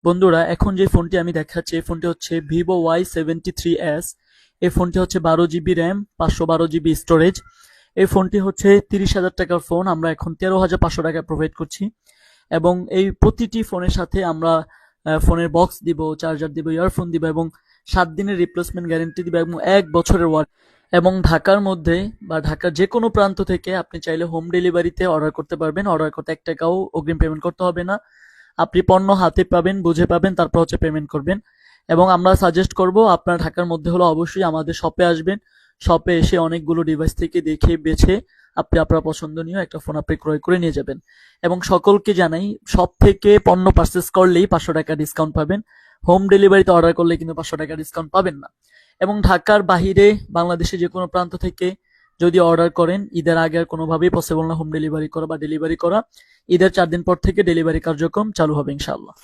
বন্ধুরা, এখন যে ফোনটি আমি দেখাচ্ছি এই ফোনটি হচ্ছে ভিভো Y73s। এই ফোনটি হচ্ছে 12 জিবি র্যাম, 512 জিবি স্টোরেজ। এই ফোনটি হচ্ছে 30,000 টাকার ফোন, আমরা এখন 13,500 টাকায় প্রোভাইড করছি। এবং এই প্রতিটি ফোনের সাথে আমরা ফোনের বক্স দিব, চার্জার দিব, ইয়ারফোন দিব এবং 7 দিনের রিপ্লেসমেন্ট গ্যারেন্টি দিব এবং 1 বছরের ওয়ারেন্টি। এবং ঢাকার মধ্যে বা ঢাকার যে কোনো প্রান্ত থেকে আপনি চাইলে হোম ডেলিভারিতে অর্ডার করতে পারবেন। অর্ডার করতে 1 টাকাও অগ্রিম পেমেন্ট করতে হবে না। আপনি পণ্য হাতে পাবেন, বুঝে পাবেন, তারপর হচ্ছে পেমেন্ট করবেন। এবং আমরা সাজেস্ট করব আপনার ঢাকার মধ্যে হলে অবশ্যই আমাদের শপে আসবেন। শপে এসে অনেকগুলো ডিভাইস থেকে দেখে বেছে আপনি আপনার পছন্দনীয় একটা ফোন আপনি ক্রয় করে নিয়ে যাবেন। এবং সকলকে জানাই, শপ থেকে পণ্য পারচেস করলেই 500 টাকা ডিসকাউন্ট পাবেন। হোম ডেলিভারিতে অর্ডার করলে কিন্তু 500 টাকা ডিসকাউন্ট পাবেন না। এবং ঢাকার বাহিরে বাংলাদেশে যে কোনো প্রান্ত থেকে যদি অর্ডার করেন, ঈদের আগে আর কোনোভাবেই পসিবল না হোম ডেলিভারি করা বা ডেলিভারি করা। ঈদের 4 দিন পর থেকে ডেলিভারি কার্যক্রম চালু হবে ইনশাআল্লাহ।